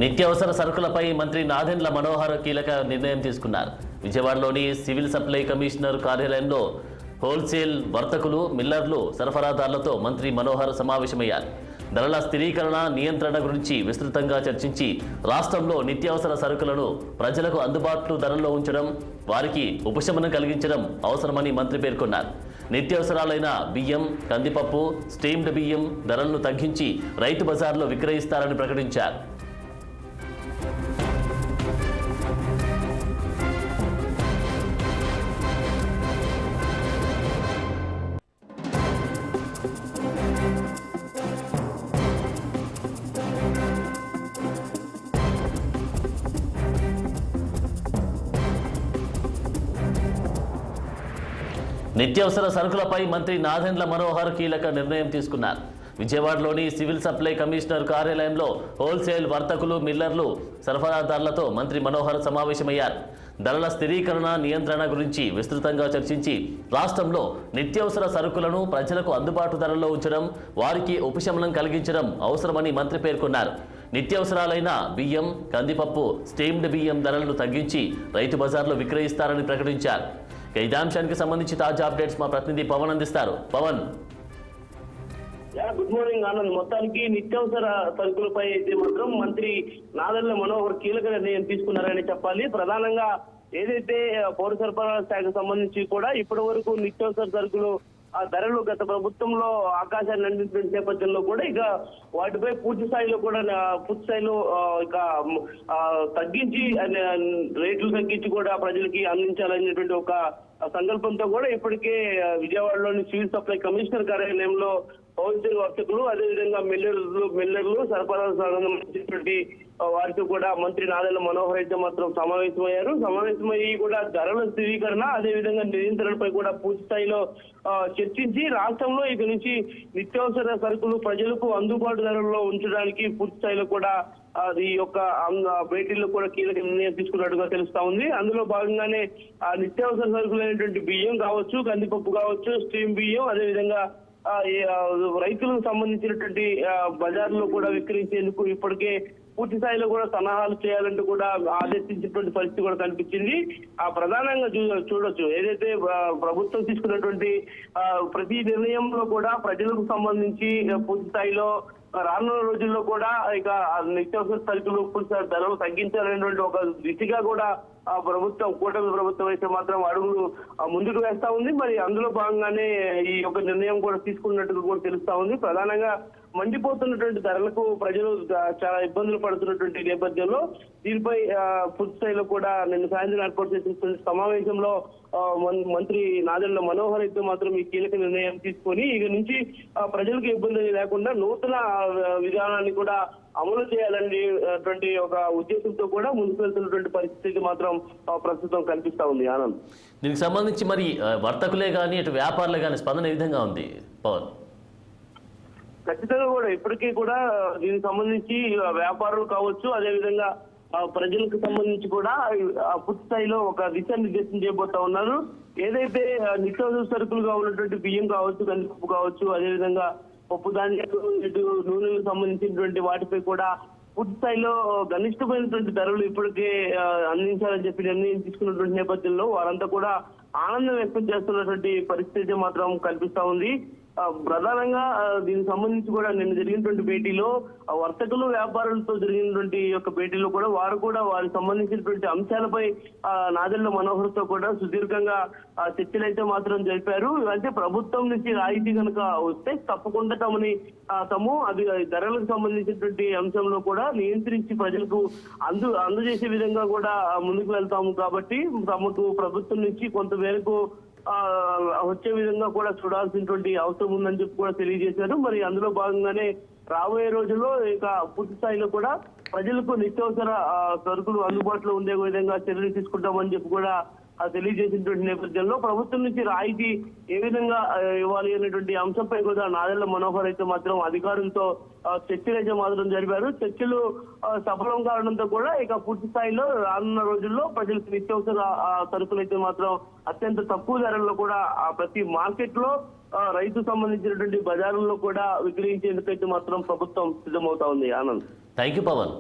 నిత్యావసర సరుకులపై మంత్రి నాదెండ్ల మనోహర్ కీలక నిర్ణయం తీసుకున్నారు. విజయవాడలోని సివిల్ సప్లై కమిషనర్ కార్యాలయంలో హోల్సేల్ వర్తకులు, మిల్లర్లు, సరఫరాదారులతో మంత్రి మనోహర్ సమావేశమయ్యారు. ధరల స్థిరీకరణ, నియంత్రణ గురించి విస్తృతంగా చర్చించి రాష్ట్రంలో నిత్యావసర సరుకులను ప్రజలకు అందుబాటు ధరల్లో ఉంచడం, వారికి ఉపశమనం కలిగించడం అవసరమని మంత్రి పేర్కొన్నారు. నిత్యావసరాలైన బియ్యం, కందిపప్పు, స్టీమ్డ్ బియ్యం ధరలను తగ్గించి రైతు బజార్లో విక్రయిస్తారని ప్రకటించారు. నిత్యావసర సరుకులపై మంత్రి నాదెండ్ల మనోహర్ కీలక నిర్ణయం తీసుకున్నారు. విజయవాడలోని సివిల్ సప్లై కమిషనర్ కార్యాలయంలో హోల్సేల్ వర్తకులు, మిల్లర్లు, సరఫరాదారులతో మంత్రి మనోహర్ సమావేశమయ్యారు. ధరల స్థిరీకరణ, నియంత్రణ గురించి విస్తృతంగా చర్చించి రాష్ట్రంలో నిత్యావసర సరుకులను ప్రజలకు అందుబాటు ధరల్లో ఉంచడం, వారికి ఉపశమనం కలిగించడం అవసరమని మంత్రి పేర్కొన్నారు. నిత్యావసరాలైన బియ్యం, కందిపప్పు, స్టీమ్డ్ బియ్యం ధరలను తగ్గించి రైతు బజార్లో విక్రయిస్తారని ప్రకటించారు. ఇదే అంశానికి సంబంధించి తాజా అప్డేట్స్ మా ప్రతినిధి పవన్ అందిస్తారు. పవన్. Good morning Anand. మొత్తానికి నిత్యావసర సరుకులపై అయితే మాత్రం మంత్రి నాదెండ్ల మనోహర్ కీలక నిర్ణయం తీసుకున్నారని చెప్పాలి. ప్రధానంగా ఏదైతే పౌర సరఫరాల శాఖకు సంబంధించి కూడా ఇప్పటి వరకు నిత్యావసర సరుకులు ఆ ధరలు గత ప్రభుత్వంలో ఆకాశాన్ని అందించిన నేపథ్యంలో కూడా ఇక వాటిపై పూర్తి స్థాయిలో ఇక తగ్గించి రేట్లు తగ్గించి కూడా ప్రజలకి అందించాలనేటువంటి ఒక సంకల్పంతో కూడా ఇప్పటికే విజయవాడలోని సివిల్ సప్లై కమిషనర్ కార్యాలయంలో హోల్సేల్ వర్తకులు, అదేవిధంగా మిల్లర్లు, సరఫరా సంబంధించినటువంటి వారితో కూడా మంత్రి నాదెండ్ల మనోహర్ అయితే మాత్రం సమావేశమయ్యి కూడా ధరల స్థిరీకరణ, అదేవిధంగా నియంత్రణపై కూడా పూర్తి స్థాయిలో చర్చించి రాష్ట్రంలో ఇక నుంచి నిత్యావసర సరుకులు ప్రజలకు అందుబాటు ధరల్లో ఉంచడానికి పూర్తి స్థాయిలో కూడా ఈ యొక్క భేటీలో కూడా కీలక నిర్ణయం తీసుకున్నట్టుగా తెలుస్తా ఉంది. అందులో భాగంగానే నిత్యావసర సరుకులైనటువంటి బియ్యం కావచ్చు, కందిపప్పు కావచ్చు, స్టీమ్ బియ్యం, అదేవిధంగా రైతులకు సంబంధించినటువంటి బజార్లో కూడా విక్రయించేందుకు ఇప్పటికే పూర్తి స్థాయిలో కూడా సన్నాహాలు చేయాలంటూ కూడా ఆదేశించినటువంటి పరిస్థితి కూడా కనిపించింది. ప్రధానంగా చూడొచ్చు ఏదైతే ప్రభుత్వం తీసుకున్నటువంటి ప్రతి నిర్ణయంలో కూడా ప్రజలకు సంబంధించి పూర్తి స్థాయిలో రానున్న రోజుల్లో కూడా ఇక నిత్యావసర సరుకులు ధరలు తగ్గించాలనేటువంటి ఒక దిశగా కూడా కూటమి ప్రభుత్వం అయితే మాత్రం అడుగులు ముందుకు వేస్తా ఉంది. మరి అందులో భాగంగానే ఈ యొక్క నిర్ణయం కూడా తీసుకున్నట్టుగా కూడా తెలుస్తా ఉంది. ప్రధానంగా మండిపోతున్నటువంటి ధరలకు ప్రజలు చాలా ఇబ్బందులు పడుతున్నటువంటి నేపథ్యంలో దీనిపై పూర్తి స్థాయిలో కూడా నిన్న సాయంత్రం ఏర్పాటు చేసిన సమావేశంలో మంత్రి నాదెండ్ల మనోహర్ అయితే మాత్రం ఈ కీలక నిర్ణయం తీసుకొని ఇక నుంచి ప్రజలకు ఇబ్బంది లేకుండా నూతన విధానాన్ని కూడా అమలు చేయాలనేటువంటి ఒక ఉద్దేశంతో కూడా ముందుకు వెళ్తున్నటువంటి పరిస్థితి మాత్రం ప్రస్తుతం కనిపిస్తా ఉంది. ఆనంద్, దీనికి సంబంధించి మరి వర్తకులే కానీ ఇటు వ్యాపారులే కానీ స్పందన ఏ విధంగా ఉంది పవన్? ఖచ్చితంగా కూడా ఇప్పటికీ కూడా దీనికి సంబంధించి వ్యాపారులు కావచ్చు, అదేవిధంగా ప్రజలకు సంబంధించి కూడా పూర్తి స్థాయిలో ఒక దిశానిర్దేశం చేయబోతా ఉన్నారు. ఏదైతే నిత్యావసర సరుకులుగా ఉన్నటువంటి బియ్యం కావచ్చు, కందిపప్పు కావచ్చు, అదేవిధంగా పప్పు ధాన్యాలు, ఇటు నూనెలకు సంబంధించినటువంటి వాటిపై కూడా పూర్తి స్థాయిలో గరిష్టమైనటువంటి ధరలు ఇప్పటికే అందించాలని చెప్పి నిర్ణయం తీసుకున్నటువంటి నేపథ్యంలో వారంతా కూడా ఆనందం వ్యక్తం చేస్తున్నటువంటి పరిస్థితి మాత్రం కనిపిస్తా ఉంది. ప్రధానంగా దీనికి సంబంధించి కూడా నిన్న జరిగినటువంటి భేటీలో వర్తకులు, వ్యాపారులతో జరిగినటువంటి యొక్క భేటీలో కూడా వారు కూడా వారికి సంబంధించినటువంటి అంశాలపై నాదెండ్ల మనోహర్ తో కూడా సుదీర్ఘంగా చర్చలు అయితే మాత్రం జరిపారు. అంటే ప్రభుత్వం నుంచి రాయితీ కనుక వస్తే తప్పకుండా తాము అది ధరలకు సంబంధించినటువంటి అంశంలో కూడా నియంత్రించి ప్రజలకు అందజేసే విధంగా కూడా ముందుకు వెళ్తాము. కాబట్టి తమకు ప్రభుత్వం నుంచి కొంతమేరకు వచ్చే విధంగా కూడా చూడాల్సినటువంటి అవసరం ఉందని చెప్పి కూడా తెలియజేశారు. మరి అందులో భాగంగానే రాబోయే రోజుల్లో ఇక పూర్తి స్థాయిలో కూడా ప్రజలకు నిత్యావసర సరుకులు అందుబాటులో ఉండే విధంగా చర్యలు తీసుకుంటామని చెప్పి కూడా తెలియజేసినటువంటి నేపథ్యంలో ప్రభుత్వం నుంచి రాయితీ ఏ విధంగా ఇవ్వాలి అనేటువంటి అంశంపై కూడా నాదెండ్ల మనోహర్ అయితే మాత్రం అధికారులతో చర్చలు అయితే మాత్రం జరిపారు. చర్చలు సఫలం కావడంతో కూడా ఇక పూర్తి స్థాయిలో రానున్న రోజుల్లో ప్రజలకు నిత్యావసర సరుకులు అయితే మాత్రం అత్యంత తక్కువ ధరల్లో కూడా ప్రతి మార్కెట్ లో రైతు సంబంధించినటువంటి బజారుల్లో కూడా విక్రయించేందుకైతే మాత్రం ప్రభుత్వం సిద్ధమవుతా ఉంది. Anand, thank you Pawan.